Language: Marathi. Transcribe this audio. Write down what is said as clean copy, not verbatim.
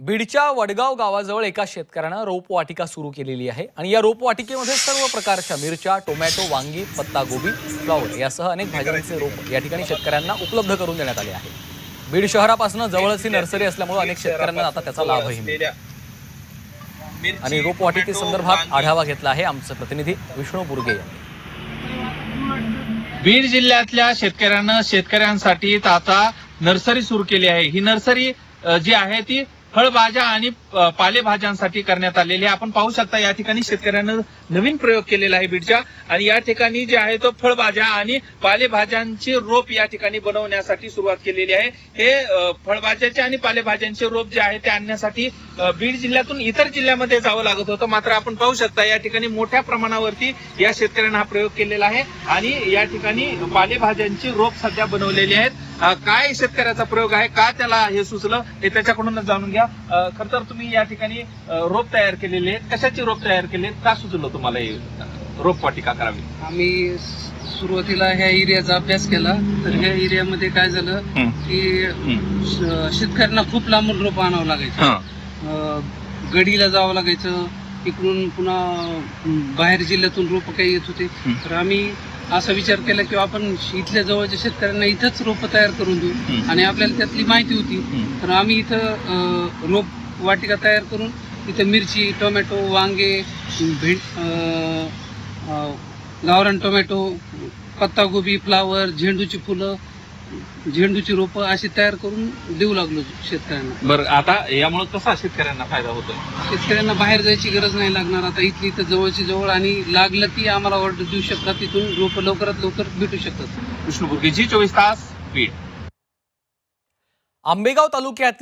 बीडच्या वडगाव गावाजवळ एका शेतकऱ्यानं रोपवाटिका सुरू केलेली आहे आणि या रोपवाटिकेमध्ये सर्व प्रकारच्या मिरच्या, टोमॅटो, वांगी, पत्तागोबी, फ्लॉवर यासह अनेक भाज्यांचे रोप या ठिकाणी शेतकऱ्यांना उपलब्ध करून देण्यात आले आहे। बीड शहरापासून जवळच ही नर्सरी असल्यामुळे अनेक शेतकऱ्यांना आता त्याचा लाभही मिळतो। आणि रोपवाटिकेसंदर्भात आढावा घेतला आहे आमचे प्रतिनिधी विष्णू बुर्गे यांनी। बीड जिल्ह्यातल्या शेतकऱ्यांसाठी आता नर्सरी सुरू केली आहे। ही नर्सरी जी आहे ती फळभाज्या आणि पालेभाज्यांसाठी करण्यात आलेली आहे। आपण पाहू शकता या ठिकाणी शेतकऱ्यांना नवीन प्रयोग केलेला आहे बीडच्या, आणि या ठिकाणी जे आहे तो फळभाज्या आणि पालेभाज्यांचे रोप या ठिकाणी बनवण्यासाठी सुरुवात केलेली आहे। हे फळभाज्याचे आणि पालेभाज्यांचे रोप जे आहे ते आणण्यासाठी बीड जिल्ह्यातून इतर जिल्ह्यामध्ये जावं लागत होतं, मात्र आपण पाहू शकता या ठिकाणी मोठ्या प्रमाणावरती या शेतकऱ्यांना हा प्रयोग केलेला आहे आणि या ठिकाणी पालेभाज्यांची रोप सध्या बनवलेली आहेत। काय शेतकऱ्याचा प्रयोग आहे, का त्याला हे सुचलं हे त्याच्याकडूनच जाणून घ्या। खर तर तुम्ही या ठिकाणी रोप तयार केलेले आहेत, कशाची रोप तयार केले, का सुचलं तुम्हाला हे रोपवाटिका करावी? आम्ही सुरुवातीला ह्या एरियाचा अभ्यास केला, तर ह्या एरियामध्ये काय झालं की शेतकऱ्यांना खूप लांबून रोप आणावं लागायचं, गडीला जावं लागायचं, इकडून पुन्हा बाहेर जिल्ह्यातून रोप काही येत होते। तर आम्ही असा विचार केला की आपण इथल्या जवळच्या शेतकऱ्यांना इथंच रोप तयार करून देऊ, आणि आपल्याला त्यातली माहिती होती। तर आम्ही इथं रोप वाटिका तयार करून इथं मिरची, टोमॅटो, वांगे, गावरान टोमॅटो, पत्तागोबी, फ्लावर, झेंडूची फुलं, झेंडूची रोपं अशी तयार करून देऊ लागलो शेतकऱ्यांना। बरं, आता यामुळे कसा शेतकऱ्यांना फायदा होतोय? शेतकऱ्यांना बाहेर जायची गरज नाही लागणार, आता इथली इथं जवळची जवळ, आणि लागलं की आम्हाला ऑर्डर देऊ शकतात, तिथून रोपं लवकरात लवकर भेटू शकतात। विष्णू बुर्गे, G24 तास, बीड। आंबेगाव तालुक्यातील